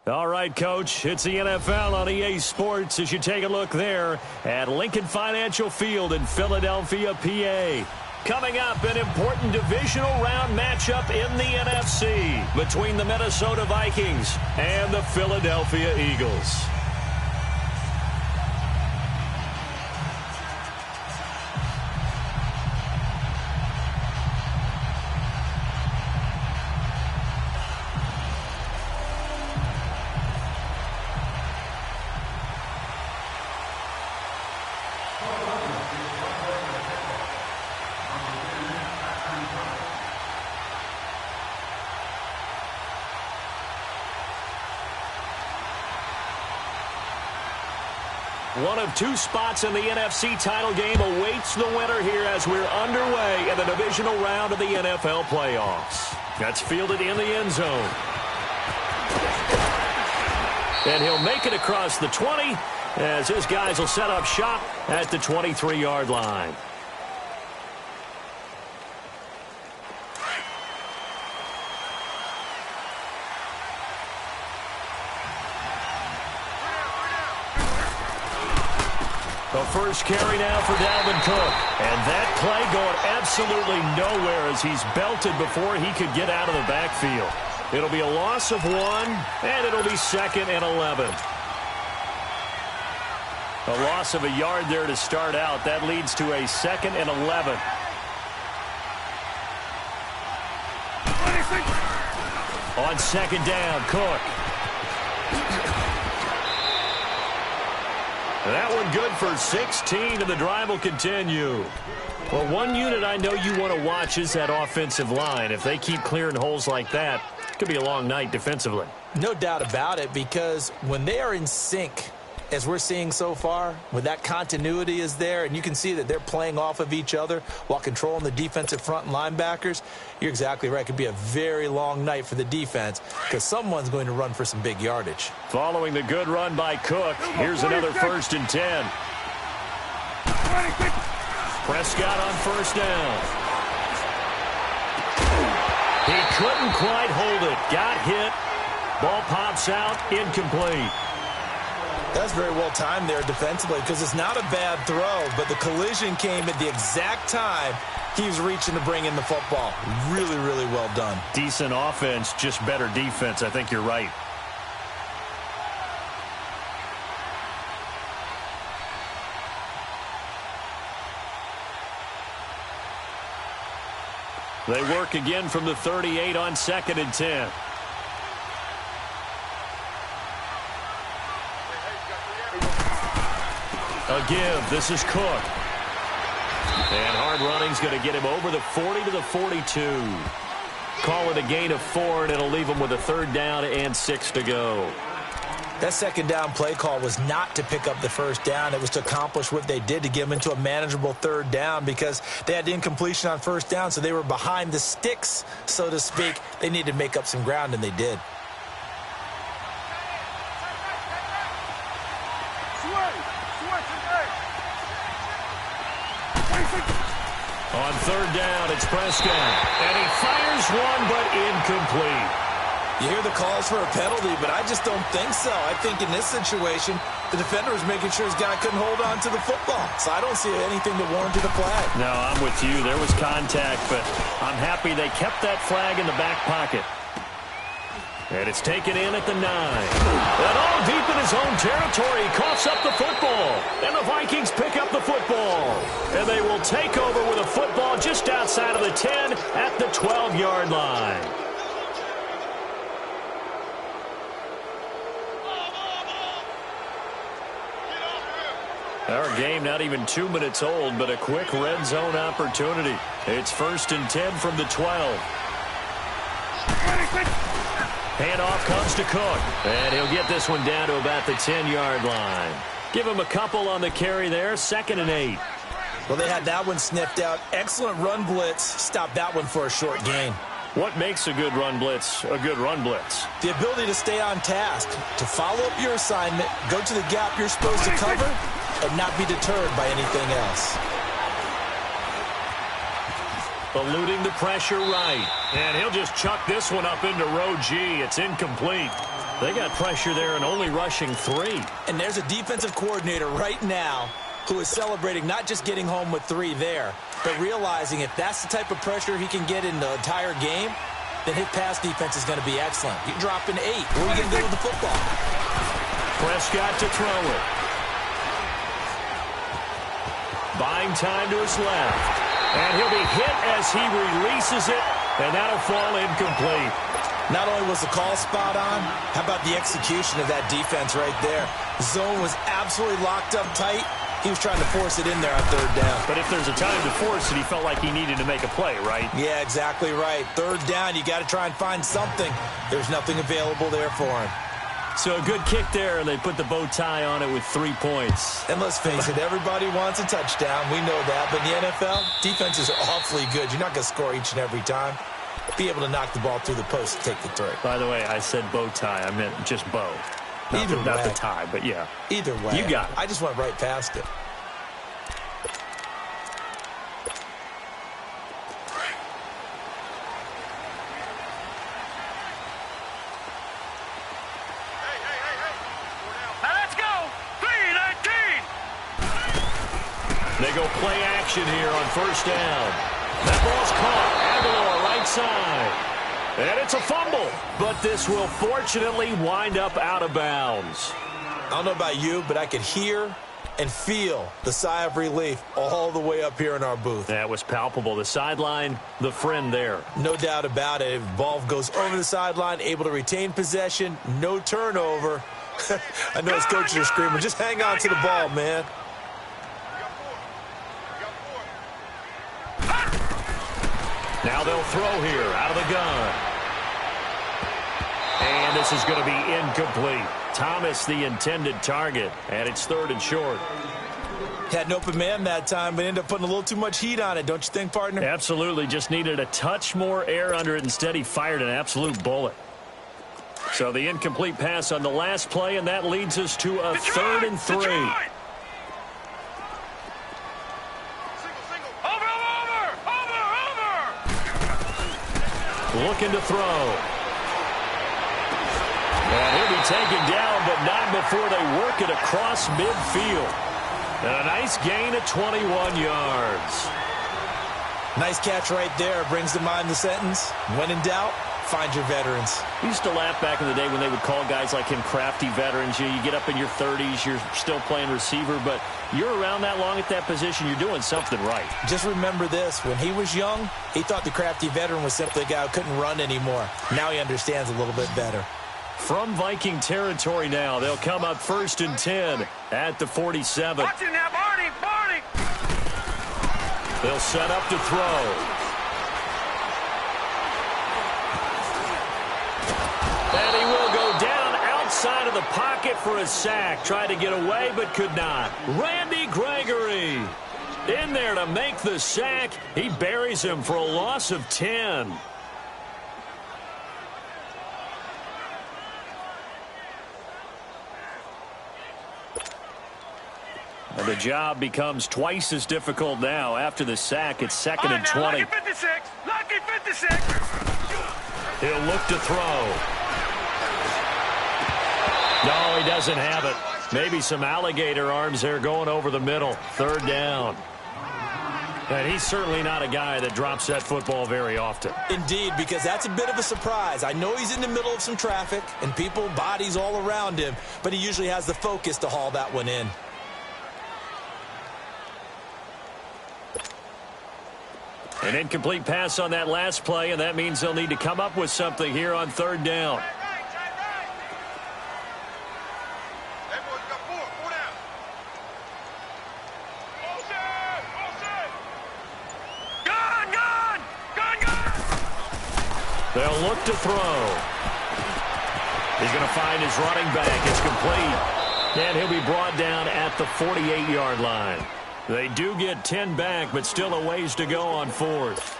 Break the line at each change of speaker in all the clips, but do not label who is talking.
All right, Coach, it's the NFL on EA Sports as you take a look there at Lincoln Financial Field in Philadelphia, PA. Coming up, an important divisional round matchup in the NFC between the Minnesota Vikings and the Philadelphia Eagles. One of two spots in the NFC title game awaits the winner here as we're underway in the divisional round of the NFL playoffs. That's fielded in the end zone. And he'll make it across the 20 as his guys will set up shop at the 23-yard line. The first carry now for Dalvin Cook. And that play going absolutely nowhere as he's belted before he could get out of the backfield. It'll be a loss of 1, and it'll be 2nd and 11. A loss of a yard there to start out. That leads to a 2nd and 11. On 2nd down, Cook. That one good for 16, and the drive will continue. Well, one unit I know you want to watch is that offensive line. If they keep clearing holes like that, it could be a long night defensively.
No doubt about it, because when they are in sync, as we're seeing so far, when that continuity is there, and you can see that they're playing off of each other while controlling the defensive front and linebackers, you're exactly right. It could be a very long night for the defense because someone's going to run for some big yardage.
Following the good run by Cook, here's another 1st and 10. Prescott on 1st down. He couldn't quite hold it. Got hit. Ball pops out. Incomplete.
That's very well timed there defensively because it's not a bad throw, but the collision came at the exact time he was reaching to bring in the football. Really, really well done.
Decent offense, just better defense. I think you're right. They work again from the 38 on 2nd and 10. A give. This is Cook. And hard running's going to get him over the 40 to the 42. Call it a gain of 4, and it'll leave him with a 3rd down and 6 to go.
That 2nd down play call was not to pick up the 1st down. It was to accomplish what they did to get them into a manageable 3rd down because they had incompletion on 1st down, so they were behind the sticks, so to speak. They needed to make up some ground, and they did.
On 3rd down, it's Prescott. And he fires one, but incomplete.
You hear the calls for a penalty, but I just don't think so. I think in this situation, the defender was making sure his guy couldn't hold on to the football. So I don't see anything that warranted a flag.
No, I'm with you. There was contact, but I'm happy they kept that flag in the back pocket. And it's taken in at the 9. And all deep in his own territory, he coughs up the football. And the Vikings pick up the football. And they will take over with a football just outside of the 10 at the 12-yard line. Our game not even 2 minutes old, but a quick red zone opportunity. It's 1st and 10 from the 12. Handoff comes to Cook, and he'll get this one down to about the 10-yard line. Give him a couple on the carry there, 2nd and 8.
Well, they had that one sniffed out. Excellent run blitz. Stopped that one for a short gain.
What makes a good run blitz a good run blitz?
The ability to stay on task, to follow up your assignment, go to the gap you're supposed to cover, and not be deterred by anything else.
Eluding the pressure right. And he'll just chuck this one up into row G. It's incomplete. They got pressure there and only rushing 3.
And there's a defensive coordinator right now who is celebrating not just getting home with 3 there, but realizing if that's the type of pressure he can get in the entire game, then his pass defense is going to be excellent. You're dropping 8. Where are you going to do with the football?
Prescott to throw it. Buying time to his left. And he'll be hit as he releases it, and that'll fall incomplete.
Not only was the call spot on, how about the execution of that defense right there? Zone was absolutely locked up tight. He was trying to force it in there on 3rd down.
But if there's a time to force it, he felt like he needed to make a play, right?
Yeah, exactly right. 3rd down, you got to try and find something. There's nothing available there for him.
So a good kick there, and they put the bow tie on it with 3 points.
And let's face it, everybody wants a touchdown. We know that. But in the NFL, defense is awfully good. You're not going to score each and every time. Be able to knock the ball through the post and take the 3.
By the way, I said bow tie. I meant just bow. Not the tie, but yeah.
Either way.
You got it.
I just went right past it.
They go play action here on 1st down. That ball's caught. Aguilar right side. And it's a fumble. But this will fortunately wind up out of bounds.
I don't know about you, but I could hear and feel the sigh of relief all the way up here in our booth.
That was palpable. The sideline, the friend there.
No doubt about it. If the ball goes over the sideline, able to retain possession, no turnover. I know his coaches are screaming, just hang on to the ball, man.
Now they'll throw here out of the gun. And this is going to be incomplete. Thomas, the intended target, and it's 3rd and short.
Had an open man that time, but ended up putting a little too much heat on it, don't you think, partner?
Absolutely. Just needed a touch more air under it. Instead, he fired an absolute bullet. So the incomplete pass on the last play, and that leads us to a 3rd and 3. Looking to throw. And he'll be taken down, but not before they work it across midfield. And a nice gain of 21 yards.
Nice catch right there. Brings to mind the sentence, when in doubt, find your veterans.
We used to laugh back in the day when they would call guys like him crafty veterans. You get up in your 30s, you're still playing receiver, but you're around that long at that position, you're doing something right.
Just remember this. When he was young, he thought the crafty veteran was simply a guy who couldn't run anymore. Now he understands a little bit better.
From Viking territory now, they'll come up 1st and 10 at the 47.
Watch it now, Barney!
They'll set up to throw. And he will go down outside of the pocket for a sack. Tried to get away, but could not. Randy Gregory in there to make the sack. He buries him for a loss of 10. And the job becomes twice as difficult now. After the sack, it's 2nd and 20.
Lucky 56! Lucky 56!
He'll look to throw. No, he doesn't have it. Maybe some alligator arms there going over the middle. 3rd down. And he's certainly not a guy that drops that football very often.
Indeed, because that's a bit of a surprise. I know he's in the middle of some traffic and people, bodies all around him, but he usually has the focus to haul that one in.
An incomplete pass on that last play, and that means they'll need to come up with something here on 3rd down. They'll look to throw. He's going to find his running back. It's complete. And he'll be brought down at the 48-yard line. They do get 10 back, but still a ways to go on 4th.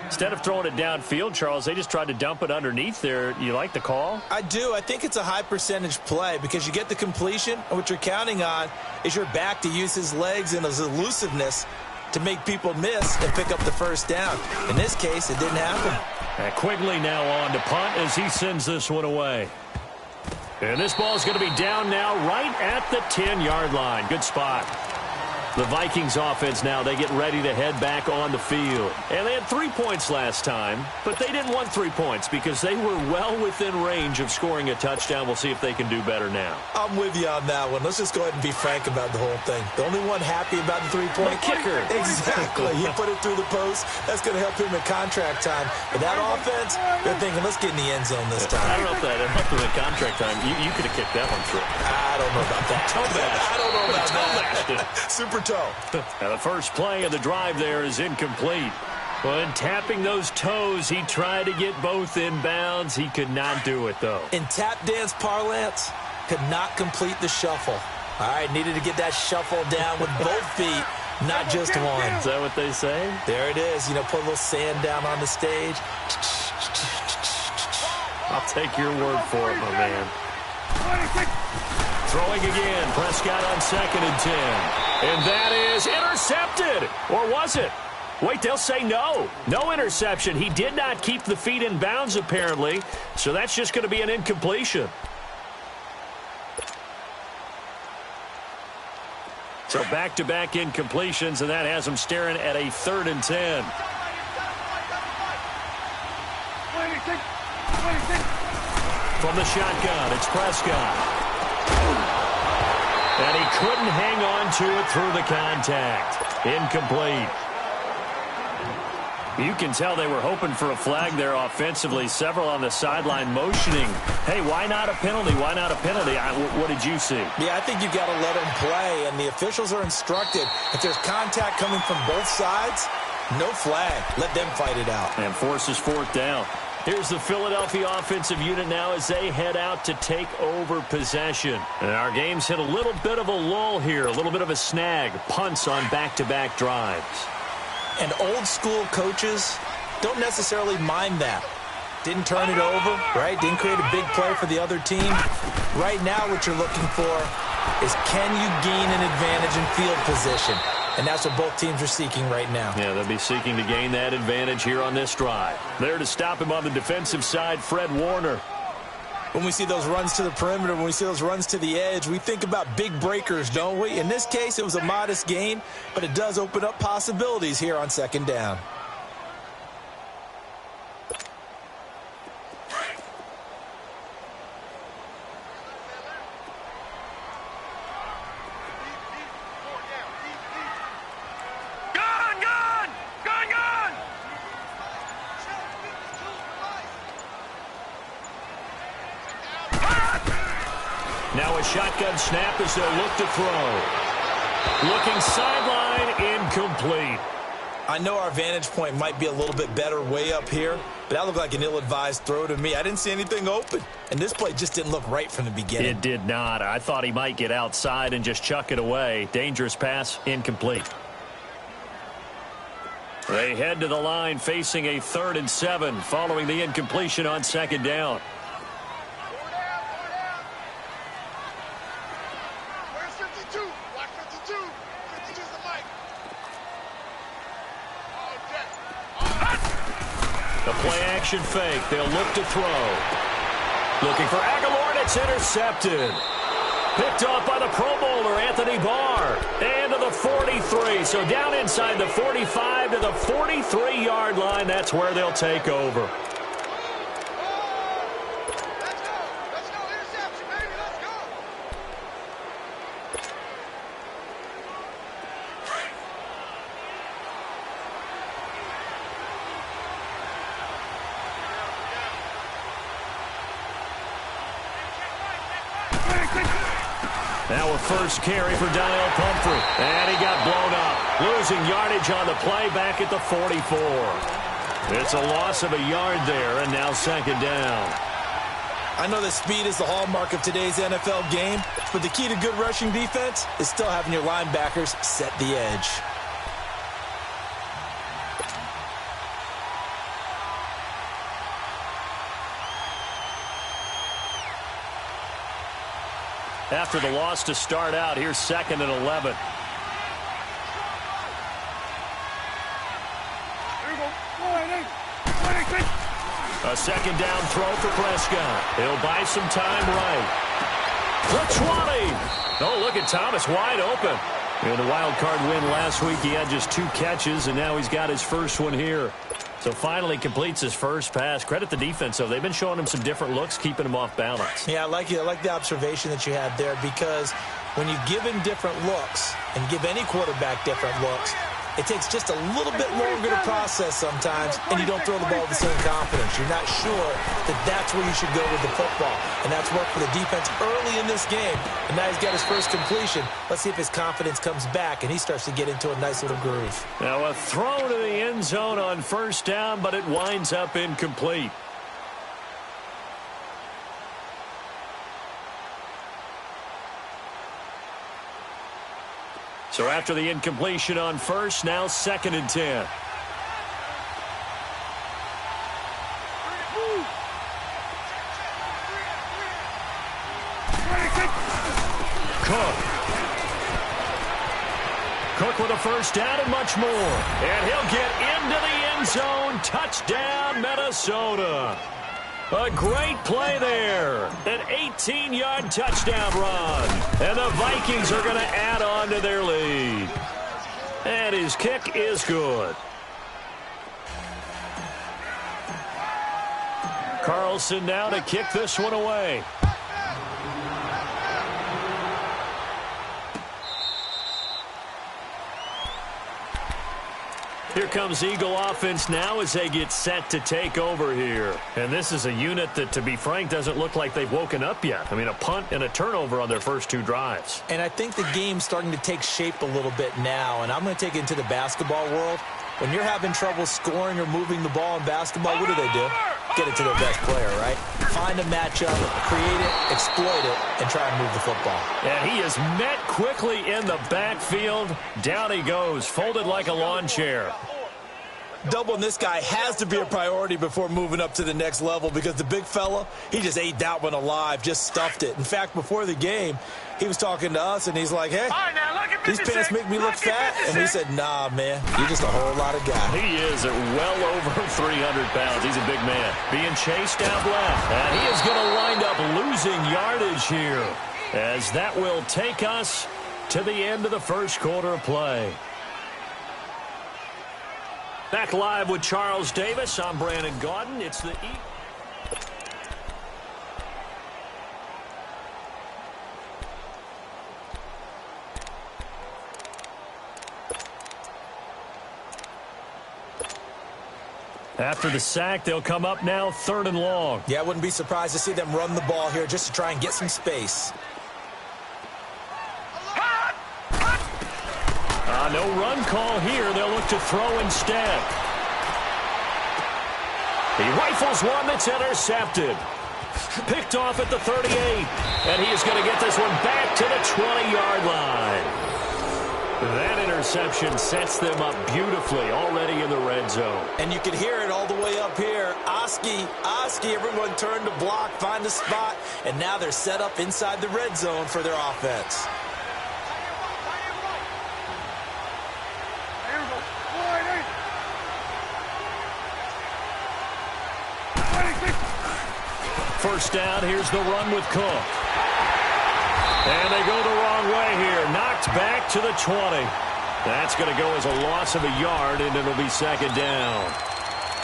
Instead of throwing it downfield, Charles, they just tried to dump it underneath there. You like the call?
I do. I think it's a high percentage play because you get the completion, and what you're counting on is your back to use his legs and his elusiveness to make people miss and pick up the 1st down. In this case, it didn't happen.
And Quigley now on to punt as he sends this one away. And this ball is going to be down now right at the 10-yard line. Good spot. The Vikings offense now, they get ready to head back on the field. And they had 3 points last time, but they didn't want 3 points because they were well within range of scoring a touchdown. We'll see if they can do better now.
I'm with you on that one. Let's just go ahead and be frank about the whole thing. The only one happy about the three-point
kicker.
Exactly. He put it through the post. That's going to help him in contract time. But that offense, they're thinking, let's get in the end zone this time.
I don't know if that helped him in contract time. You could have kicked that one through.
I don't know about that. I don't know about
that.
Super toe.
Now the first play of the drive there is incomplete. When tapping those toes, he tried to get both in bounds. He could not do it, though.
In tap dance parlance, could not complete the shuffle. All right, needed to get that shuffle down with both feet, not just one.
Is that what they say?
There it is. You know, put a little sand down on the stage.
I'll take your word for it, my man. Throwing again. Prescott on 2nd and 10. And that is intercepted. Or was it? Wait, they'll say no. No interception. He did not keep the feet in bounds, apparently. So that's just going to be an incompletion. So back-to-back incompletions, and that has him staring at a 3rd and 10. From the shotgun, it's Prescott. And he couldn't hang on to it through the contact. Incomplete. You can tell they were hoping for a flag there offensively. Several on the sideline motioning. Hey, why not a penalty? Why not a penalty? What did you see?
Yeah, I think you've got to let them play, and the officials are instructed. If there's contact coming from both sides, no flag. Let them fight it out.
And forces 4th down. Here's the Philadelphia offensive unit now as they head out to take over possession. And our game's hit a little bit of a lull here, a little bit of a snag. Punts on back-to-back drives.
And old-school coaches don't necessarily mind that. Didn't turn it over, right? Didn't create a big play for the other team. Right now what you're looking for is can you gain an advantage in field position? And that's what both teams are seeking right now.
Yeah, they'll be seeking to gain that advantage here on this drive. There to stop him on the defensive side, Fred Warner.
When we see those runs to the perimeter, when we see those runs to the edge, we think about big breakers, don't we? In this case, it was a modest gain, but it does open up possibilities here on 2nd down.
Now a shotgun snap as they'll look to throw. Looking sideline, incomplete.
I know our vantage point might be a little bit better way up here, but that looked like an ill-advised throw to me. I didn't see anything open, and this play just didn't look right from the beginning.
It did not. I thought he might get outside and just chuck it away. Dangerous pass, incomplete. They head to the line facing a 3rd and 7 following the incompletion on 2nd down. The play-action fake. They'll look to throw. Looking for Aguilar, and it's intercepted. Picked off by the Pro Bowler, Anthony Barr. And to the 43. So down inside the 45 to the 43-yard line. That's where they'll take over. Now a first carry for Daniel Pumphrey. And he got blown up. Losing yardage on the play back at the 44. It's a loss of a yard there, and now 2nd down.
I know that speed is the hallmark of today's NFL game, but the key to good rushing defense is still having your linebackers set the edge.
After the loss to start out, here's 2nd and 11. A second down throw for Prescott. He'll buy some time right. The 20. Oh, look at Thomas wide open. In the wild card win last week, he had just 2 catches, and now he's got his first one here. So finally completes his first pass. Credit the defense, though. They've been showing him some different looks, keeping him off balance.
Yeah, I like the observation that you had there, because when you give him different looks and give any quarterback different looks, it takes just a little bit longer to process sometimes, and you don't throw the ball with the same confidence. You're not sure that that's where you should go with the football. And that's worked for the defense early in this game. And now he's got his first completion. Let's see if his confidence comes back and he starts to get into a nice little groove.
Now a throw to the end zone on first down, but it winds up incomplete. So after the incompletion on first, now 2nd and 10. Cook with a first down and much more. And he'll get into the end zone. Touchdown, Minnesota. A great play there. An 18-yard touchdown run. And the Vikings are going to add on to their lead. And his kick is good. Carlson now to kick this one away. Here comes Eagle offense now as they get set to take over here. And this is a unit that, to be frank, doesn't look like they've woken up yet. I mean, a punt and a turnover on their first 2 drives.
And I think the game's starting to take shape a little bit now. And I'm going to take it into the basketball world. When you're having trouble scoring or moving the ball in basketball, what do? Get it to their best player, right? Find a matchup, create it, exploit it, and try and move the football.
And he is met quickly in the backfield. Down he goes, folded like a lawn chair.
Doubling this guy has to be a priority before moving up to the next level, because the big fella, he just ate that one alive, just stuffed it. In fact, before the game, he was talking to us, and he's like, hey, these pants make me look fat. And we said, nah, man, you're just a whole lot of guy.
He is at well over 300 pounds. He's a big man. Being chased out left. And he is going to wind up losing yardage here, as that will take us to the end of the first quarter of play. Back live with Charles Davis. I'm Brandon Gaudin. It's the After the sack, they'll come up now 3rd and long.
Yeah, I wouldn't be surprised to see them run the ball here just to try and get some space.
No run call here. They'll look to throw instead. He rifles one that's intercepted. Picked off at the 38. And he is going to get this one back to the 20-yard line. That interception sets them up beautifully already in the red zone.
And you can hear it all the way up here. Oski, everyone turned to block, find a spot, and now they're set up inside the red zone for their offense.
First down, here's the run with Cook. And they go the wrong way here. Knocked back to the 20. That's going to go as a loss of a yard, and it'll be 2nd down.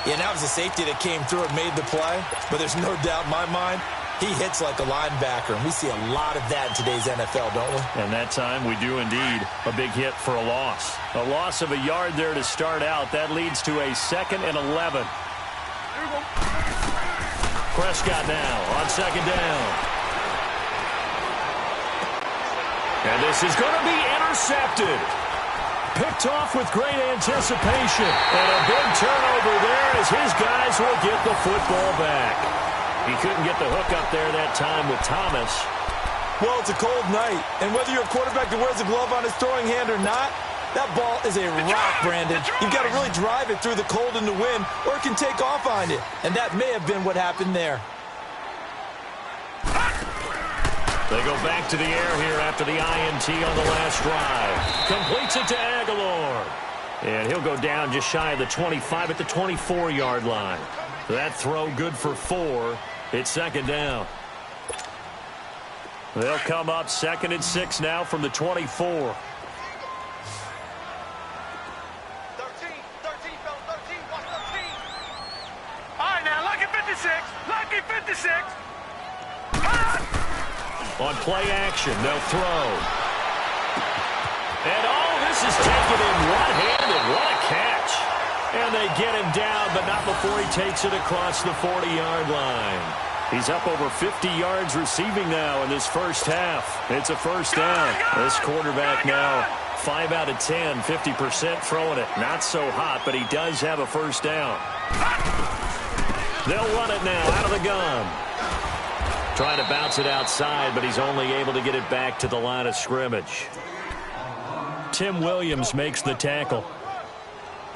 Yeah, that was a safety that came through and made the play. But there's no doubt in my mind, he hits like a linebacker. And we see a lot of that in today's NFL, don't we?
And that time we do indeed. A big hit for a loss. A loss of a yard there to start out. That leads to a 2nd and 11. Prescott now on 2nd down. And this is going to be intercepted. Picked off with great anticipation. And a big turnover there as his guys will get the football back. He couldn't get the hook up there that time with Thomas.
Well, it's a cold night. And whether you're a quarterback that wears a glove on his throwing hand or not, that ball is a rock, Brandon. You've got to really drive it through the cold and the wind, or it can take off on you. And that may have been what happened there.
They go back to the air here after the INT on the last drive. Completes it to Aguilar. And he'll go down just shy of the 25 at the 24-yard line. That throw good for 4. It's second down. They'll come up 2nd and 6 now from the 24. On play action, they'll throw. And this is taken in one-handed. What a catch. And they get him down, but not before he takes it across the 40-yard line. He's up over 50 yards receiving now in this first half. It's a first down. This quarterback now 5 out of 10, 50% throwing it. Not so hot, but he does have a first down. They'll run it now out of the gun. Trying to bounce it outside, but he's only able to get it back to the line of scrimmage. Tim Williams makes the tackle.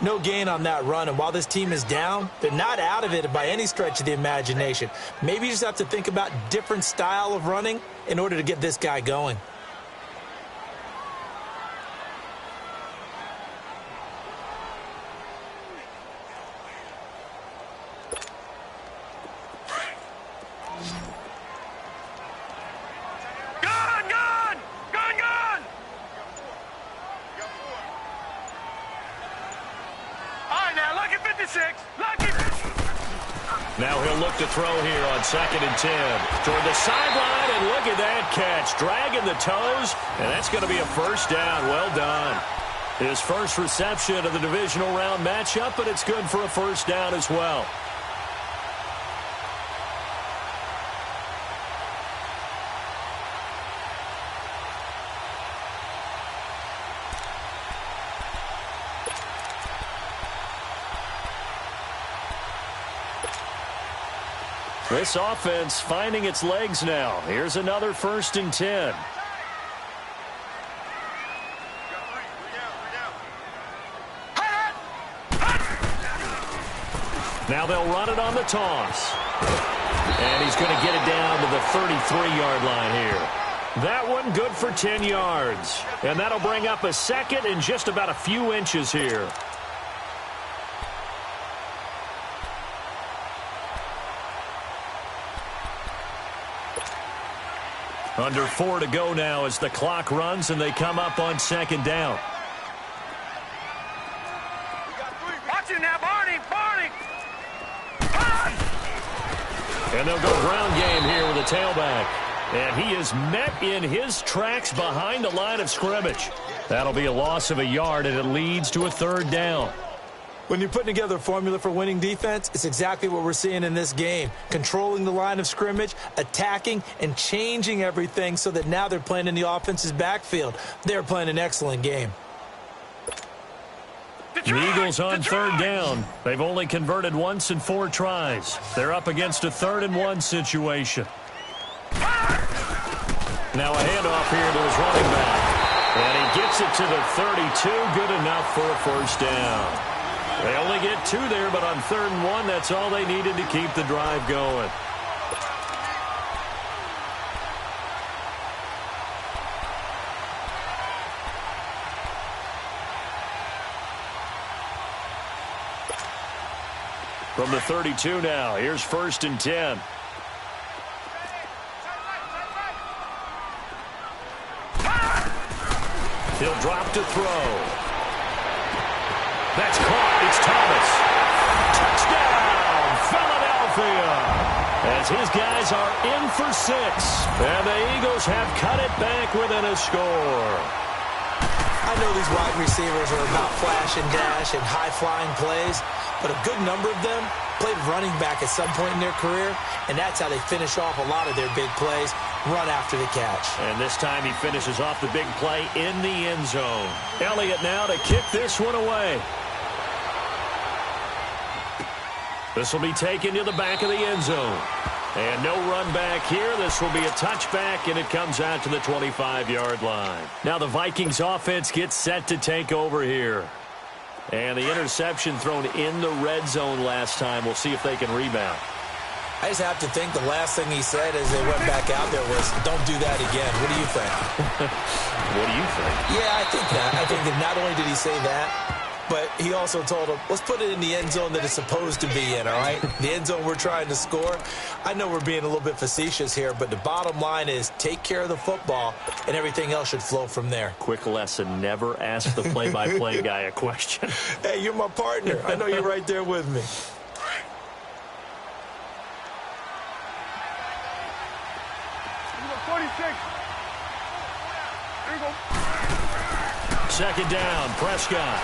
No gain on that run, and while this team is down, they're not out of it by any stretch of the imagination. Maybe you just have to think about different style of running in order to get this guy going.
Now he'll look to throw here on 2nd and 10. Toward the sideline, and look at that catch. Dragging the toes, and that's going to be a first down. Well done. His first reception of the divisional round matchup, but it's good for a first down as well. This offense finding its legs now. Here's another 1st and 10. Now they'll run it on the toss. And he's going to get it down to the 33-yard line here. That one good for 10 yards. And that'll bring up a second and just about a few inches here. Under 4 to go now as the clock runs and they come up on 2nd down.
Watch it now, Barney!
And they'll go ground game here with a tailback. And he is met in his tracks behind the line of scrimmage. That'll be a loss of a yard, and it leads to a 3rd down.
When you're putting together a formula for winning defense, it's exactly what we're seeing in this game. Controlling the line of scrimmage, attacking, and changing everything so that now they're playing in the offense's backfield. They're playing an excellent game.
The Eagles on 3rd down. They've only converted once in 4 tries. They're up against a 3rd and 1 situation. Now a handoff here to his running back. And he gets it to the 32. Good enough for a first down. They only get 2 there, but on 3rd and 1, that's all they needed to keep the drive going. From the 32 now, here's 1st and 10. He'll drop to throw. That's caught. It's Thomas. Touchdown, Philadelphia. As his guys are in for 6. And the Eagles have cut it back within a score.
I know these wide receivers are about flash and dash and high-flying plays, but a good number of them played running back at some point in their career, and that's how they finish off a lot of their big plays, run after the catch.
And this time he finishes off the big play in the end zone. Elliott now to kick this one away. This will be taken to the back of the end zone. And no run back here. This will be a touchback, and it comes out to the 25-yard line. Now the Vikings offense gets set to take over here. And the interception thrown in the red zone last time. We'll see if they can rebound.
I just have to think the last thing he said as they went back out there was, don't do that again. What do you think?
What do you think?
Yeah, I think that. I think that not only did he say that, but he also told him, let's put it in the end zone that it's supposed to be in, all right? The end zone we're trying to score. I know we're being a little bit facetious here, but the bottom line is take care of the football, and everything else should flow from there.
Quick lesson, never ask the play-by-play guy a question.
Hey, you're my partner. I know you're right there with me.
Second down, Prescott.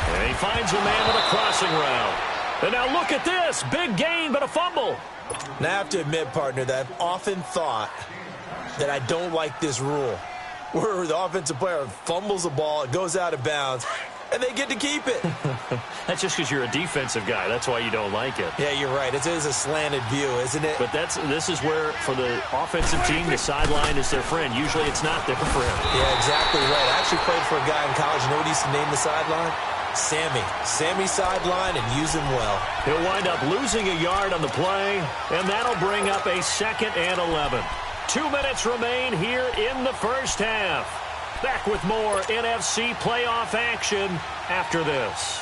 And he finds a man with a crossing route. And now look at this. Big gain, but a fumble.
Now, I have to admit, partner, that I've often thought that I don't like this rule, where the offensive player fumbles the ball, it goes out of bounds, and they get to keep it.
That's just because you're a defensive guy. That's why you don't like it.
Yeah, you're right. It is a slanted view, isn't it?
But this is where, for the offensive team, the sideline is their friend. Usually it's not there for him.
Yeah, exactly right. I actually played for a guy in college. You know what he used to name the sideline? Sammy. Sammy sideline, and use him well.
He'll wind up losing a yard on the play, and that'll bring up a 2nd and 11. 2 minutes remain here in the first half. Back with more NFC playoff action after this.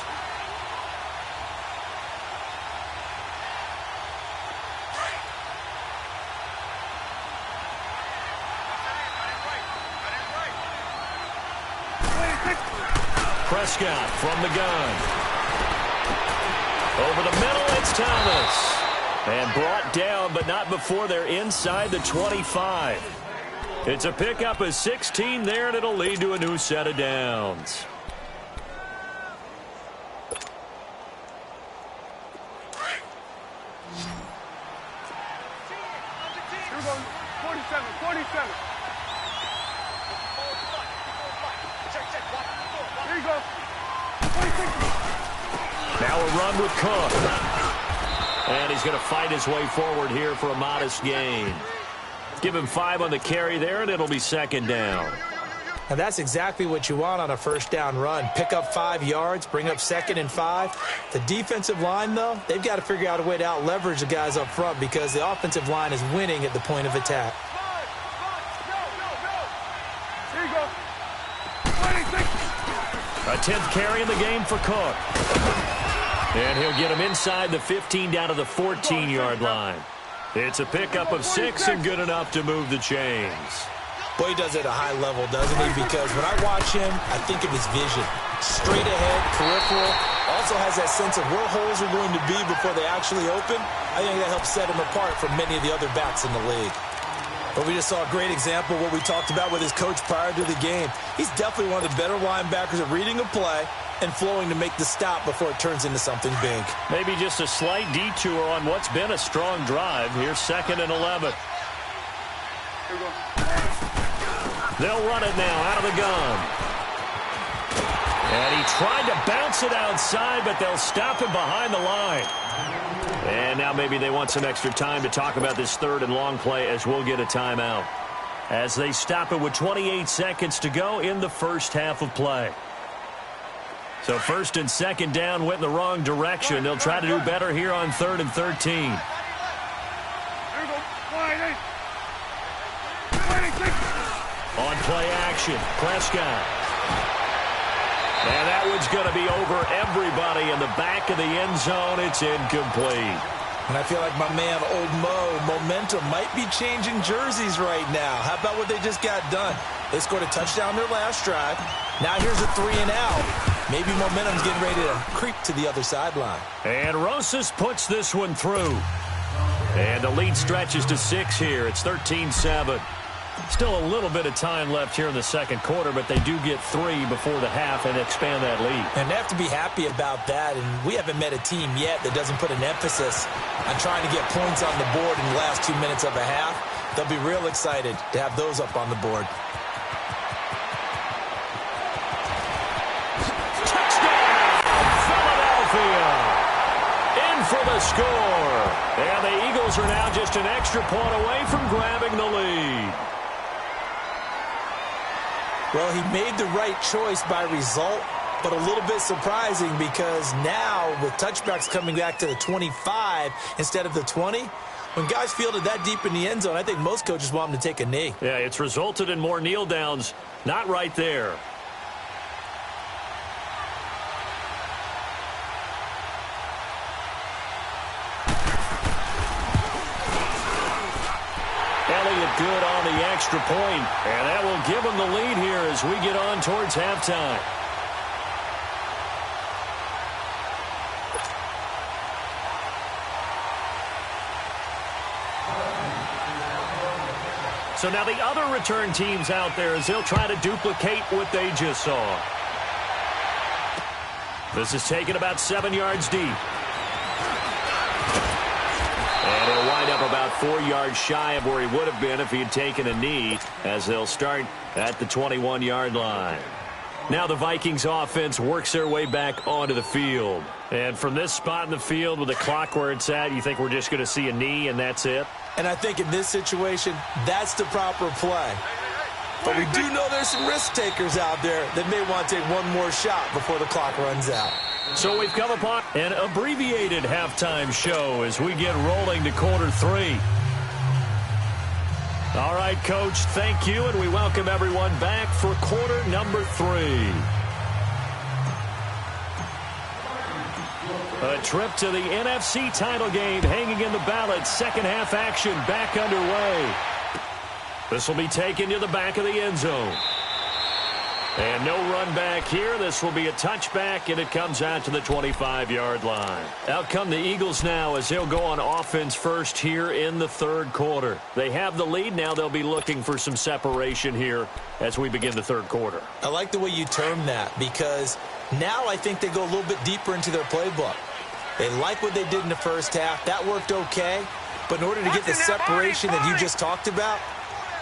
Prescott from the gun. Over the middle, it's Thomas. And brought down, but not before they're inside the 25. It's a pickup of 16 there, and it'll lead to a new set of downs.
Here we go. 47. Here you go. 26.
Now a run with Cook. And he's going to fight his way forward here for a modest gain. Give him 5 on the carry there, and it'll be 2nd down.
Now, that's exactly what you want on a first down run. Pick up 5 yards, bring up 2nd and 5. The defensive line, though, they've got to figure out a way to out-leverage the guys up front because the offensive line is winning at the point of attack.
Here you go. 26.
A 10th carry in the game for Cook. And he'll get him inside the 15 down to the 14-yard line. It's a pickup of 6 and good enough to move the chains.
Boy, he does it at a high level, doesn't he? Because when I watch him, I think of his vision. Straight ahead, peripheral. Also has that sense of where holes are going to be before they actually open. I think that helps set him apart from many of the other backs in the league. But we just saw a great example of what we talked about with his coach prior to the game. He's definitely one of the better linebackers at reading a play and flowing to make the stop before it turns into something big.
Maybe just a slight detour on what's been a strong drive. Here's 2nd and 11. They'll run it now out of the gun. And he tried to bounce it outside, but they'll stop him behind the line. And now maybe they want some extra time to talk about this 3rd and long play as we'll get a timeout. As they stop it with 28 seconds to go in the first half of play. So 1st and 2nd down went in the wrong direction. They'll try to do better here on 3rd and 13. On play action, Prescott. And that one's going to be over everybody in the back of the end zone. It's incomplete.
And I feel like my man, Old Mo, momentum might be changing jerseys right now. How about what they just got done? They scored a touchdown their last drive. Now here's a 3 and out. Maybe momentum's getting ready to creep to the other sideline.
And Rosas puts this one through. And the lead stretches to 6 here. It's 13-7. Still a little bit of time left here in the second quarter, but they do get 3 before the half and expand that lead.
And they have to be happy about that. And we haven't met a team yet that doesn't put an emphasis on trying to get points on the board in the last 2 minutes of a half. They'll be real excited to have those up on the board.
In for the score. And the Eagles are now just an extra point away from grabbing the lead.
Well, he made the right choice by result, but a little bit surprising because now with touchbacks coming back to the 25 instead of the 20, When guys fielded that deep in the end zone, I think most coaches want them to take a knee.
Yeah, it's resulted in more kneel downs. Not right there. Elliott good on the extra point, and that will give them the lead here as we get on towards halftime. So now the other return teams out there as they'll try to duplicate what they just saw. This is taken about 7 yards deep. And he'll wind up about 4 yards shy of where he would have been if he had taken a knee, as they'll start at the 21-yard line. Now the Vikings offense works their way back onto the field. And from this spot in the field with the clock where it's at, you think we're just going to see a knee and that's it?
And I think in this situation, that's the proper play. But we do know there's some risk takers out there that may want to take one more shot before the clock runs out.
So we've come upon an abbreviated halftime show as we get rolling to quarter 3. All right, Coach, thank you, and we welcome everyone back for quarter number 3. A trip to the NFC title game hanging in the balance. Second half action back underway. This will be taken to the back of the end zone. And no run back here. This will be a touchback, and it comes out to the 25-yard line. Out come the Eagles now as they'll go on offense first here in the third quarter. They have the lead. Now they'll be looking for some separation here as we begin the third quarter.
I like the way you term that because now I think they go a little bit deeper into their playbook. They like what they did in the first half. That worked okay. But in order to get the separation that you just talked about,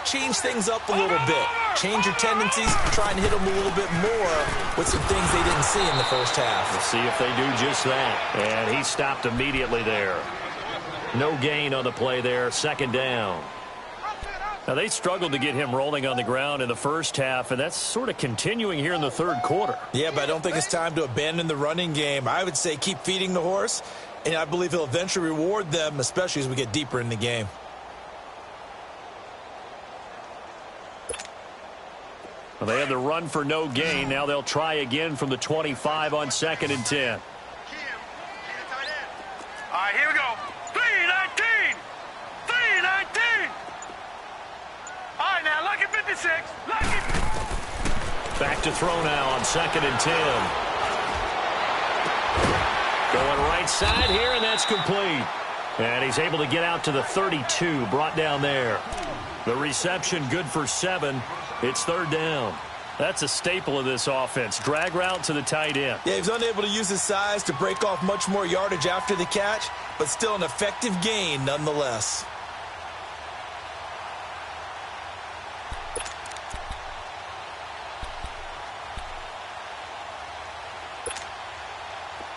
change things up a little bit. Change your tendencies. Try and hit them a little bit more with some things they didn't see in the first half.
Let's see if they do just that. And he stopped immediately there. No gain on the play there. Second down. Now, they struggled to get him rolling on the ground in the first half, and that's sort of continuing here in the third quarter.
Yeah, but I don't think it's time to abandon the running game. I would say keep feeding the horse, and I believe he'll eventually reward them, especially as we get deeper in the game.
Well, they had the run for no gain. Now they'll try again from the 25 on 2nd and 10.
All right, here we go. 3-19. 3-19. All right, now, lucky 56. Lucky.
Back to throw now on 2nd and 10. Going right side here, and that's complete. And he's able to get out to the 32, brought down there. The reception good for 7. It's third down. That's a staple of this offense. Drag route to the tight end.
Yeah, he's unable to use his size to break off much more yardage after the catch, but still an effective gain nonetheless.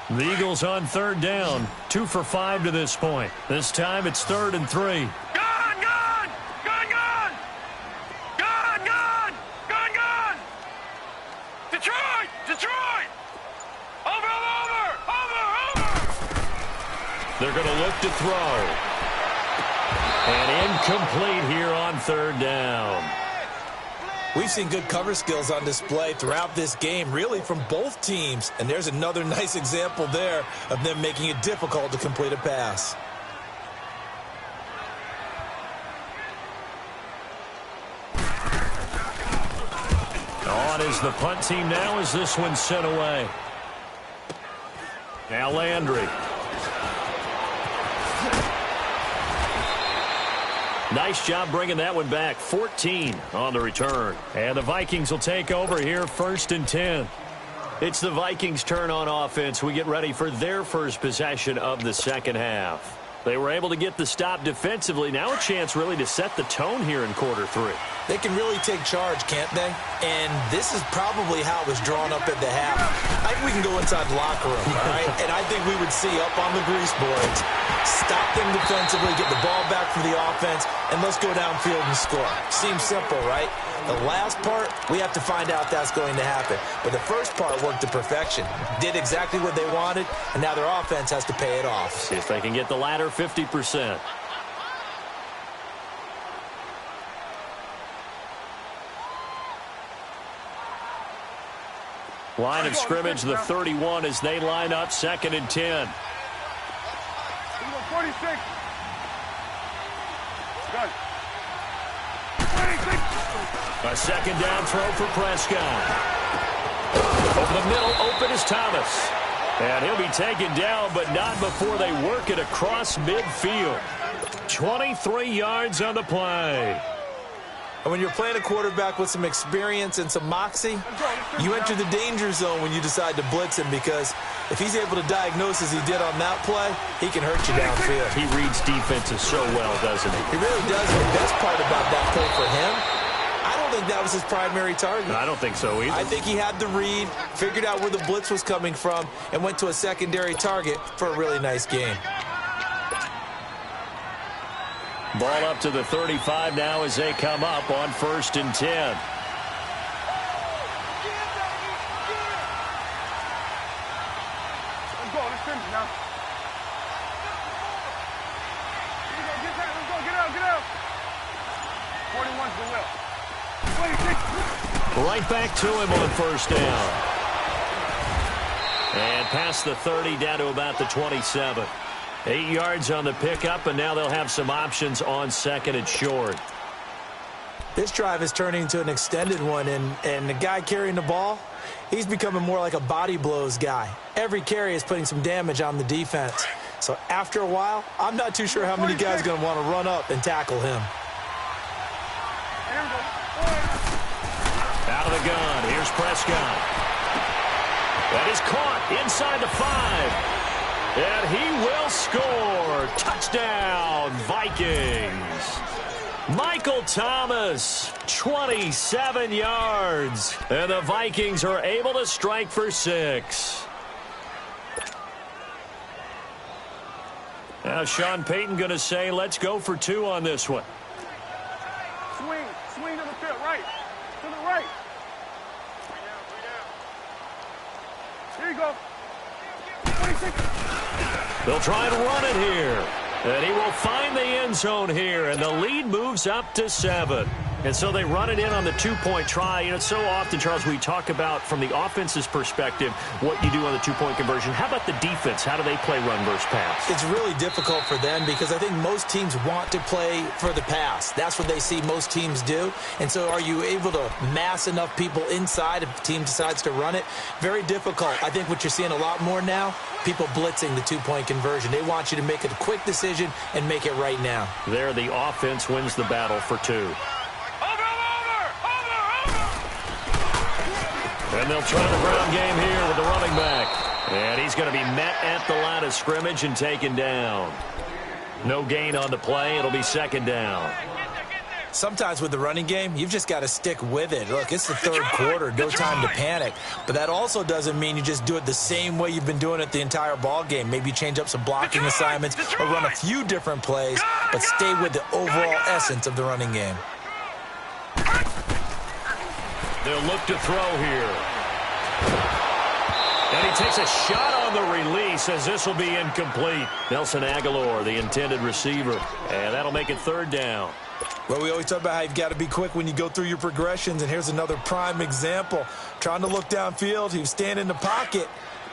The Eagles on third down. 2 for 5 to this point. This time it's 3rd and 3. They're going to look to throw. And incomplete here on third down.
We've seen good cover skills on display throughout this game, really from both teams. And there's another nice example there of them making it difficult to complete a pass.
On is the punt team now as this one's sent away. Now Landry. Nice job bringing that one back. 14 on the return. And the Vikings will take over here 1st and 10. It's the Vikings' turn on offense. We get ready for their first possession of the second half. They were able to get the stop defensively. Now a chance really to set the tone here in quarter 3.
They can really take charge, can't they? And this is probably how it was drawn up at the half. I think we can go inside the locker room, all right? And I think we would see up on the grease boards, stop them defensively, get the ball back for the offense, and let's go downfield and score. Seems simple, right? The last part, we have to find out that's going to happen. But the first part worked to perfection. Did exactly what they wanted, and now their offense has to pay it off.
See if they can get the latter 50%. Line of scrimmage, the 31 as they line up 2nd and 10.
46. Good.
A 2nd down throw for Prescott. Over the middle, open is Thomas. And he'll be taken down, but not before they work it across midfield. 23 yards on the play.
And when you're playing a quarterback with some experience and some moxie, you enter the danger zone when you decide to blitz him, because if he's able to diagnose as he did on that play, he can hurt you downfield.
He reads defenses so well, doesn't he?
He really does. And the best part about that play for him, I don't think that was his primary target.
I don't think so either.
I think he had the read, figured out where the blitz was coming from, and went to a secondary target for a really nice game.
Ball up to the 35 now as they come up on 1st and 10.
Let's go. Let's finish now. Get that. Let's go. Get out. Get out. 41's the will. 26.
Right back to him on 1st down. And past the 30 down to about the 27. 8 yards on the pickup, and now they'll have some options on 2nd and short.
This drive is turning into an extended one, and the guy carrying the ball, he's becoming more like a body blows guy. Every carry is putting some damage on the defense. So after a while, I'm not too sure how many guys are going to want to run up and tackle him.
Out of the gun, here's Prescott. That is caught inside the 5. And he will score. Touchdown, Vikings. Michael Thomas, 27 yards. And the Vikings are able to strike for 6. Now Sean Payton going to say, let's go for 2 on this one.
Swing to the field, right. To the right. Here you go. 26.
They'll try and run it here. And he will find the end zone here, and the lead moves up to 7. And so they run it in on the 2-point try. You know, so often, Charles, we talk about, from the offense's perspective, what you do on the 2-point conversion. How about the defense? How do they play run versus pass?
It's really difficult for them because I think most teams want to play for the pass. That's what they see most teams do. And so are you able to mass enough people inside if the team decides to run it? Very difficult. I think what you're seeing a lot more now, people blitzing the 2-point conversion. They want you to make a quick decision and make it right now.
There, the offense wins the battle for 2. And they'll try the ground game here with the running back. And he's going to be met at the line of scrimmage and taken down. No gain on the play. It'll be 2nd down.
Sometimes with the running game, you've just got to stick with it. Look, it's the 3rd quarter. No time to panic. But that also doesn't mean you just do it the same way you've been doing it the entire ball game. Maybe you change up some blocking assignments or run a few different plays, but stay with the overall essence of the running game.
They'll look to throw here. And he takes a shot on the release as this will be incomplete. Nelson Aguilar, the intended receiver. And that'll make it 3rd down.
Well, we always talk about how you've got to be quick when you go through your progressions, and here's another prime example. Trying to look downfield, he was standing in the pocket,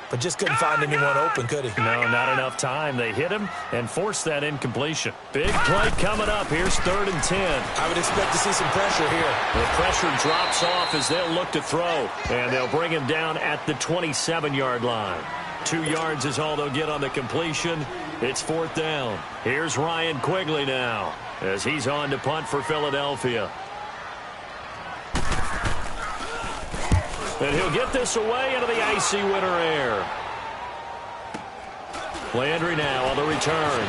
but just couldn't find anyone open, could he?
No, not enough time. They hit him and forced that incompletion. Big play coming up. Here's 3rd and 10.
I would expect to see some pressure here.
The pressure drops off as they'll look to throw, and they'll bring him down at the 27-yard line. 2 yards is all they'll get on the completion. It's 4th down. Here's Ryan Quigley now as he's on to punt for Philadelphia. And he'll get this away into the icy winter air. Landry now on the return.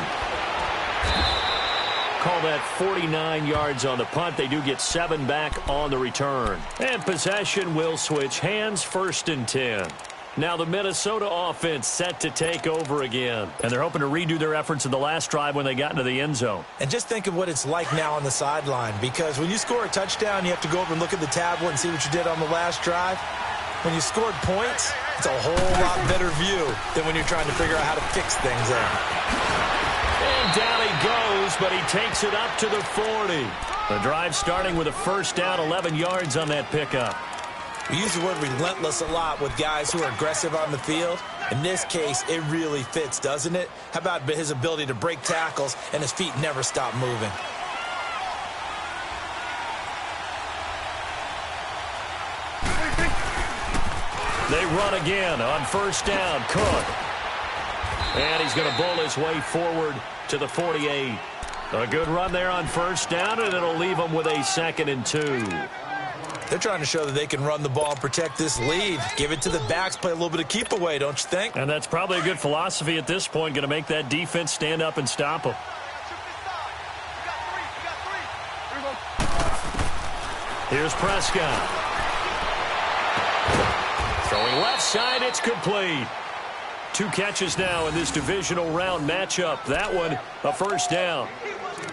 Call that 49 yards on the punt. They do get 7 back on the return. And possession will switch hands, 1st and 10. Now the Minnesota offense set to take over again. And they're hoping to redo their efforts in the last drive when they got into the end zone.
And just think of what it's like now on the sideline, because when you score a touchdown, you have to go over and look at the tablet and see what you did on the last drive. When you scored points, it's a whole lot better view than when you're trying to figure out how to fix things up.
And down he goes, but he takes it up to the 40. The drive starting with a 1st down, 11 yards on that pickup.
We use the word relentless a lot with guys who are aggressive on the field. In this case, it really fits, doesn't it? How about his ability to break tackles and his feet never stop moving?
They run again on first down. Cook. And he's going to bowl his way forward to the 48. A good run there on first down, and it'll leave them with a 2nd and 2.
They're trying to show that they can run the ball and protect this lead. Give it to the backs, play a little bit of keep away, don't you think?
And that's probably a good philosophy at this point, going to make that defense stand up and stop them. Here's Prescott. Throwing left side, it's complete. 2 catches now in this divisional round matchup. That one, a first down.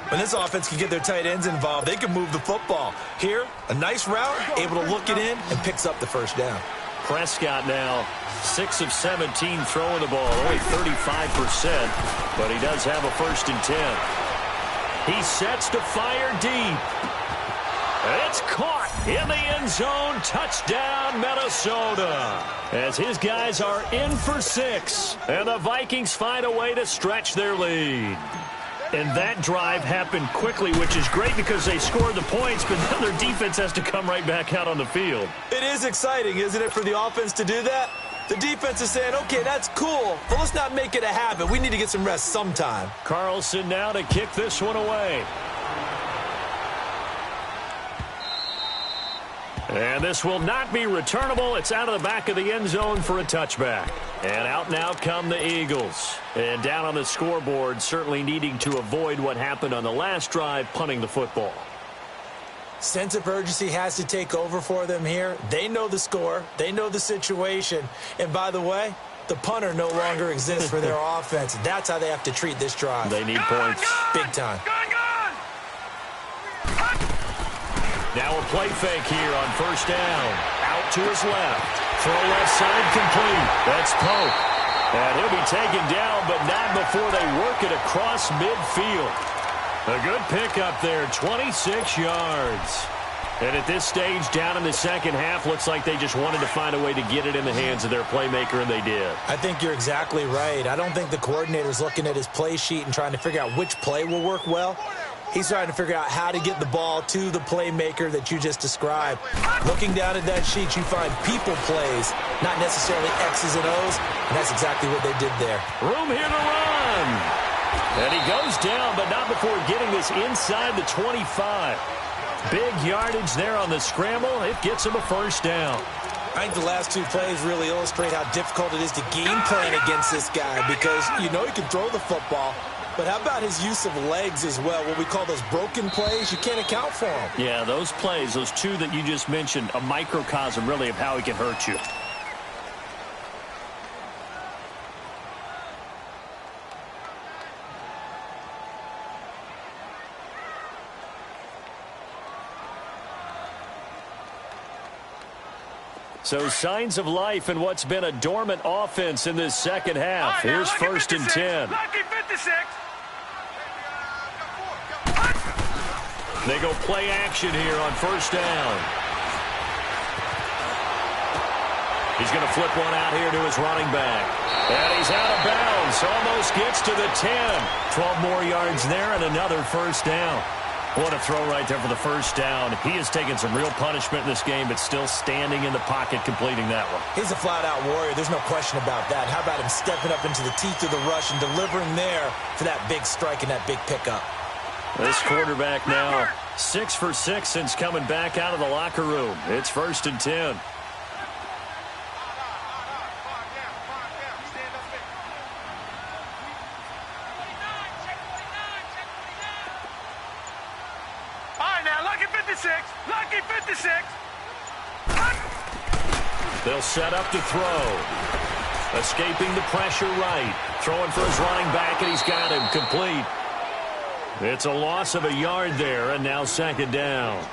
When this offense can get their tight ends involved, they can move the football. Here, a nice route, able to look it in, and picks up the first down.
Prescott now 6 of 17 throwing the ball, only 35%, but he does have a 1st and 10. He sets to fire deep. It's caught in the end zone. Touchdown, Minnesota. As his guys are in for 6, and the Vikings find a way to stretch their lead. And that drive happened quickly, which is great because they scored the points, but then their defense has to come right back out on the field.
It is exciting, isn't it, for the offense to do that? The defense is saying, okay, that's cool, but let's not make it a habit. We need to get some rest sometime.
Carlson now to kick this one away. And this will not be returnable. It's out of the back of the end zone for a touchback. And out now come the Eagles. And down on the scoreboard, certainly needing to avoid what happened on the last drive, punting the football.
Sense of urgency has to take over for them here. They know the score. They know the situation. And by the way, the punter no longer exists for their offense. That's how they have to treat this drive.
They need points.
Big time.
Now a play fake here on first down. Out to his left. Throw left side complete. That's Pope. And he'll be taken down, but not before they work it across midfield. A good pickup there, 26 yards. And at this stage, down in the second half, looks like they just wanted to find a way to get it in the hands of their playmaker, and they did.
I think you're exactly right. I don't think the coordinator's looking at his play sheet and trying to figure out which play will work well. He's trying to figure out how to get the ball to the playmaker that you just described. Looking down at that sheet, you find people plays, not necessarily X's and O's, and that's exactly what they did there.
Room here to run. And he goes down, but not before getting this inside the 25. Big yardage there on the scramble. It gets him a first down.
I think the last 2 plays really illustrate how difficult it is to game plan against this guy because you know he can throw the football. But how about his use of legs as well? What we call those broken plays, you can't account for them.
Yeah, those plays, those 2 that you just mentioned, a microcosm really of how he can hurt you. So signs of life in what's been a dormant offense in this second half. Here's first and 10.
Lucky 56.
They go play action here on first down. He's going to flip one out here to his running back. And he's out of bounds. Almost gets to the 10. 12 more yards there and another first down. What a throw right there for the first down. He has taken some real punishment in this game, but still standing in the pocket completing that one.
He's a flat-out warrior. There's no question about that. How about him stepping up into the teeth of the rush and delivering there for that big strike and that big pickup?
This quarterback now 6 for 6 since coming back out of the locker room. It's first and 10.
Lucky 56.
They'll set up to throw. Escaping the pressure right. Throwing for his running back, and he's got him complete. It's a loss of a yard there, and now second down.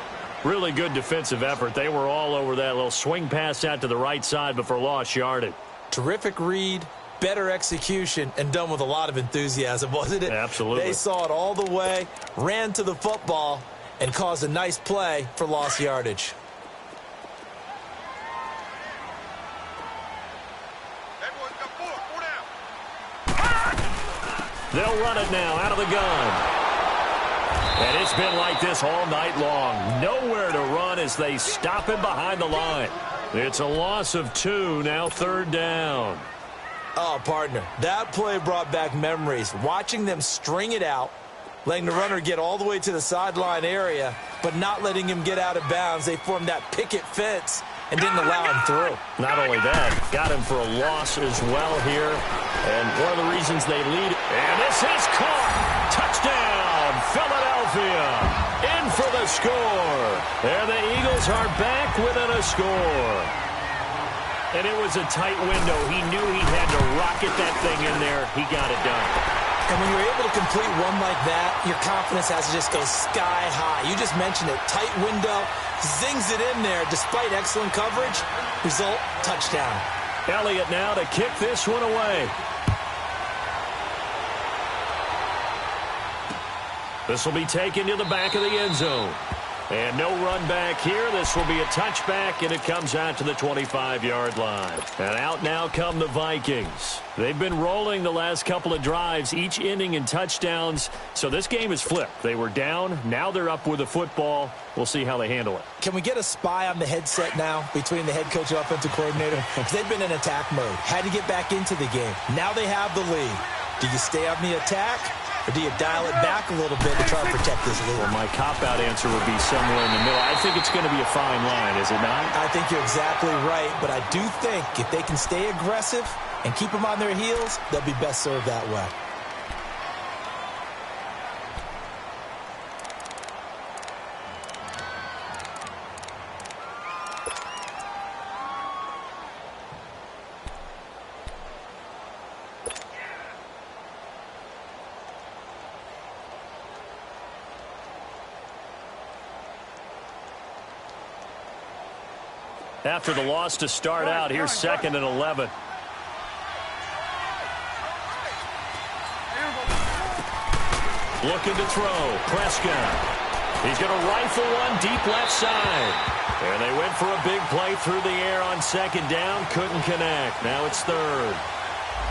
Really good defensive effort. They were all over that little swing pass out to the right side before lost yardage.
Terrific read, better execution, and done with a lot of enthusiasm, wasn't it?
Absolutely.
They saw it all the way, ran to the football, and caused a nice play for lost yardage.
They'll run it now out of the gun. And it's been like this all night long. Nowhere to run as they stop him behind the line. It's a loss of 2, now 3rd down.
Oh, partner, that play brought back memories. Watching them string it out, letting the runner get all the way to the sideline area, but not letting him get out of bounds. They formed that picket fence and didn't allow him through.
Not only that, got him for a loss as well here. And one of the reasons they lead. And this is caught. Touchdown, Philadelphia. In for the score. And the Eagles are back within a score. And it was a tight window. He knew he had to rocket that thing in there. He got it done.
And when you're able to complete one like that, your confidence has to just go sky high. You just mentioned it. Tight window, zings it in there despite excellent coverage. Result, touchdown.
Elliott now to kick this one away. This will be taken to the back of the end zone. And no run back here. This will be a touchback, and it comes out to the 25-yard line. And out now come the Vikings. They've been rolling the last couple of drives, each ending in touchdowns. So this game is flipped. They were down. Now they're up with the football. We'll see how they handle it.
Can we get a spy on the headset now between the head coach and offensive coordinator? Because they've been in attack mode. Had to get back into the game. Now they have the lead. Do you stay on the attack? Or do you dial it back a little bit to try to protect this lead?
Well, my cop-out answer would be somewhere in the middle. I think it's going to be a fine line, is it not?
I think you're exactly right, but I do think if they can stay aggressive and keep them on their heels, they'll be best served that way.
After the loss to start out, here's 2nd and 11. Looking to throw. Prescott. He's going to rifle one deep left side. And they went for a big play through the air on 2nd down. Couldn't connect. Now it's 3rd.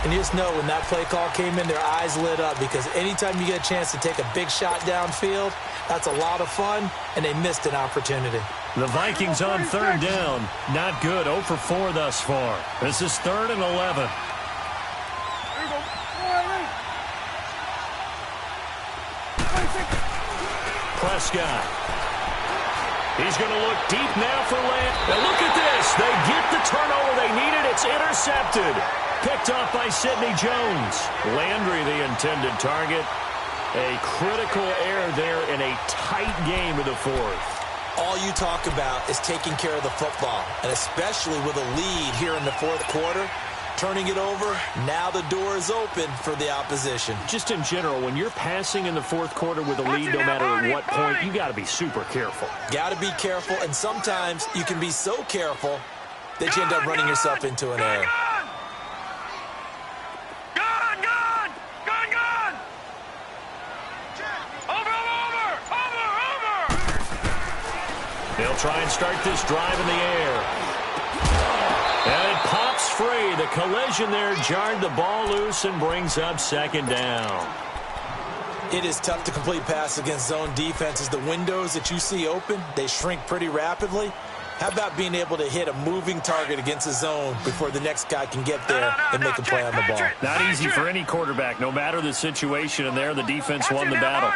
And you just know when that play call came in, their eyes lit up because anytime you get a chance to take a big shot downfield, that's a lot of fun, and they missed an opportunity.
The Vikings on 3rd down. Not good. 0 for 4 thus far. This is 3rd and 11. Prescott. He's going to look deep now for Land. Now look at this. They get the turnover they needed. It's intercepted. Picked up by Sidney Jones. Landry, the intended target. A critical error there in a tight game of the 4th.
All you talk about is taking care of the football, and especially with a lead here in the 4th quarter, turning it over, now the door is open for the opposition.
Just in general, when you're passing in the 4th quarter with a lead, no matter at what point, you got to be super careful.
Got to be careful, and sometimes you can be so careful that you end up running yourself into an error.
They'll try and start this drive in the air. And it pops free. The collision there jarred the ball loose and brings up 2nd down.
It is tough to complete passes against zone defenses. The windows that you see open, they shrink pretty rapidly. How about being able to hit a moving target against a zone before the next guy can get there and make a play on the ball?
Not easy for any quarterback, no matter the situation. And there, the defense won the battle.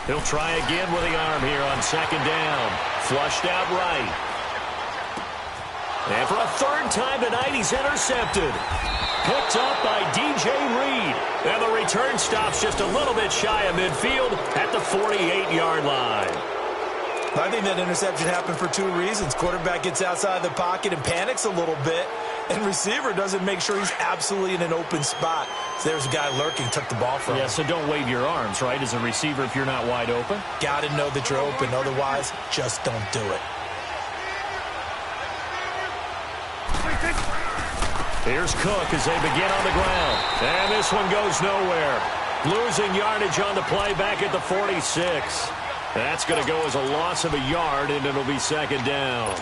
He'll try again with the arm here on 2nd down. Flushed out right. And for a 3rd time tonight, he's intercepted. Picked up by DJ Reed. And the return stops just a little bit shy of midfield at the 48-yard line.
I think that interception happened for 2 reasons. Quarterback gets outside the pocket and panics a little bit, and receiver doesn't make sure he's absolutely in an open spot. So there's a guy lurking, took the ball from him.
Yeah, so don't wave your arms, right, as a receiver if you're not wide open.
Got to know that you're open. Otherwise, just don't do it.
Here's Cook as they begin on the ground. And this one goes nowhere. Losing yardage on the play back at the 46. That's going to go as a loss of a yard, and it'll be 2nd down.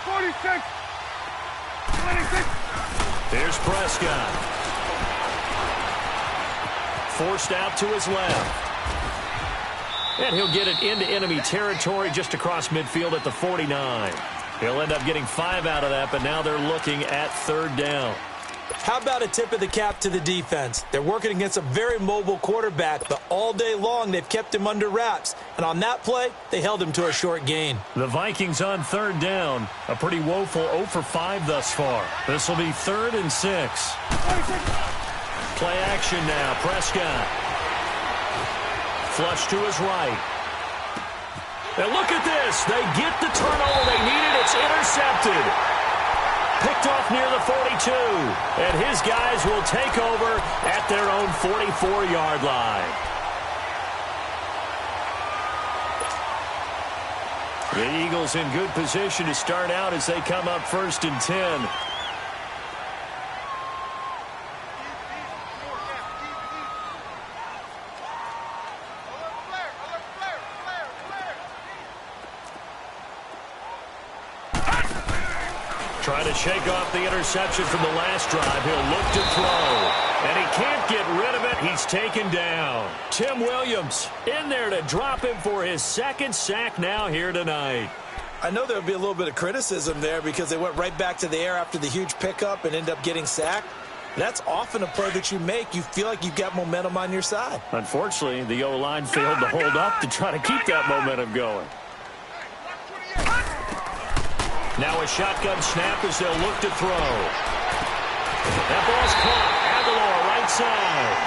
46. 26.
Here's Prescott. Forced out to his left. And he'll get it into enemy territory just across midfield at the 49. He'll end up getting 5 out of that, but now they're looking at 3rd down.
How about a tip of the cap to the defense? They're working against a very mobile quarterback, but all day long they've kept him under wraps. And on that play, they held him to a short gain.
The Vikings on 3rd down. A pretty woeful 0 for 5 thus far. This will be 3rd and 6. Play action now. Prescott. Flush to his right. And look at this. They get the turnover they needed. It's intercepted. Picked off near the 42. And his guys will take over at their own 44-yard line. The Eagles in good position to start out as they come up 1st and 10. Trying to shake off the interception from the last drive. He'll look to throw. And he can't get rid of it. He's taken down. Tim Williams in there to drop him for his 2nd sack now here tonight.
I know there'll be a little bit of criticism there because they went right back to the air after the huge pickup and end up getting sacked. That's often a play that you make. You feel like you've got momentum on your side.
Unfortunately, the O-line failed to hold up to try to keep that momentum going. Now a shotgun snap as they'll look to throw. That ball's caught. Aguilar right side.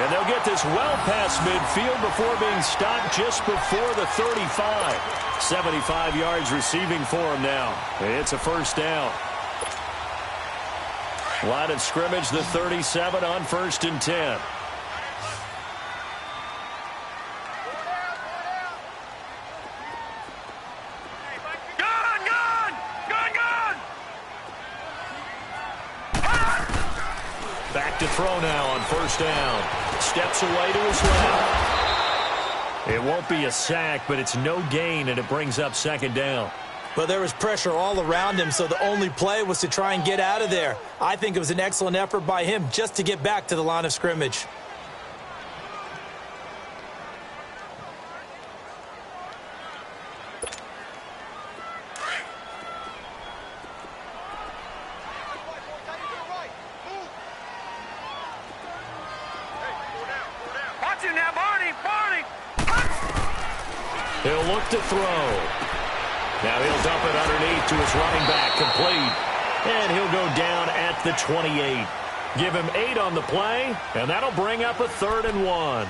And they'll get this well past midfield before being stopped just before the 35. 75 yards receiving for him now. It's a 1st down. Line of scrimmage, the 37 on 1st and 10. Back to throw now on 1st down. Steps away to his left. It won't be a sack, but it's no gain, and it brings up 2nd down.
But there was pressure all around him, so the only play was to try and get out of there. I think it was an excellent effort by him just to get back to the line of scrimmage.
He'll look to throw. Now he'll dump it underneath to his running back, complete. And he'll go down at the 28. Give him 8 on the play, and that'll bring up a 3rd and 1.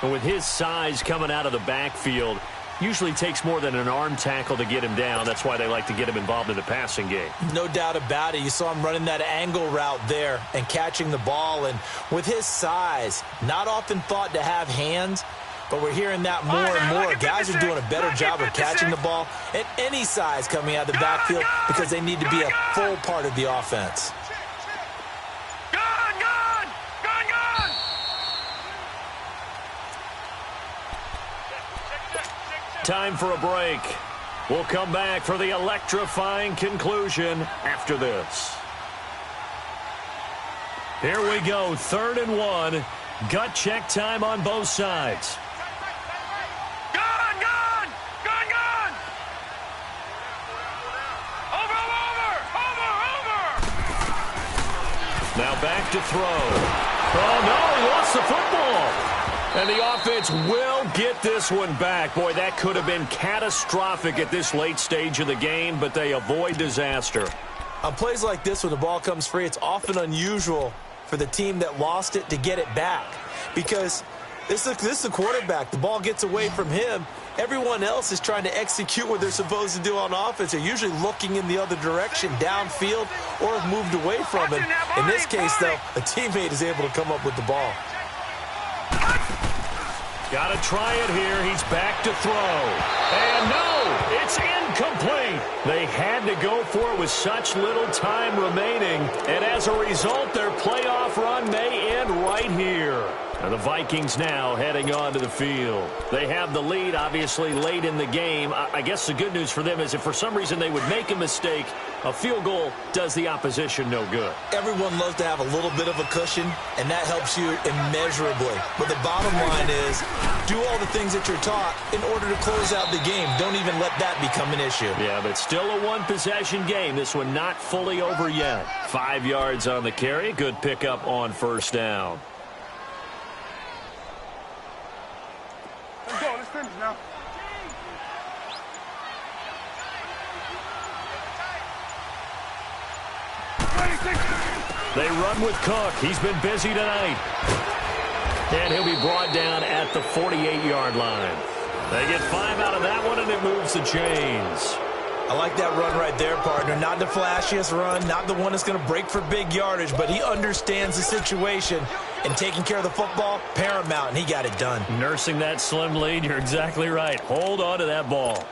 And with his size coming out of the backfield, usually takes more than an arm tackle to get him down. That's why they like to get him involved in the passing game.
No doubt about it. You saw him running that angle route there and catching the ball. And with his size, not often thought to have hands, but we're hearing that more and more. Guys are doing a better job of catching the ball at any size coming out of the backfield because they need to be a full part of the offense.
Time for a break. We'll come back for the electrifying conclusion after this. Here we go, 3rd and 1. Gut check time on both sides. Now back to throw. Oh, no, he lost the football. And the offense will get this one back. Boy, that could have been catastrophic at this late stage of the game, but they avoid disaster.
On plays like this, when the ball comes free, it's often unusual for the team that lost it to get it back. Because this is the quarterback. The ball gets away from him. Everyone else is trying to execute what they're supposed to do on offense. They're usually looking in the other direction, downfield, or have moved away from him. In this case, though, a teammate is able to come up with the ball.
Got to try it here. He's back to throw. And no, it's incomplete. They had to go for it with such little time remaining. And as a result, their playoff run may end right here. And the Vikings now heading on to the field. They have the lead, obviously, late in the game. I guess the good news for them is if for some reason they would make a mistake, a field goal does the opposition no good.
Everyone loves to have a little bit of a cushion, and that helps you immeasurably. But the bottom line is, do all the things that you're taught in order to close out the game. Don't even let that become an issue.
Yeah, but still a one-possession game. This one not fully over yet. 5 yards on the carry. Good pickup on first down.
Let's go. Let's finish now.
They run with Cook. He's been busy tonight. And he'll be brought down at the 48-yard line. They get 5 out of that one, and it moves the chains.
I like that run right there, partner. Not the flashiest run, not the one that's going to break for big yardage, but he understands the situation, and taking care of the football, paramount, and he got it done.
Nursing that slim lead, you're exactly right. Hold on to that ball.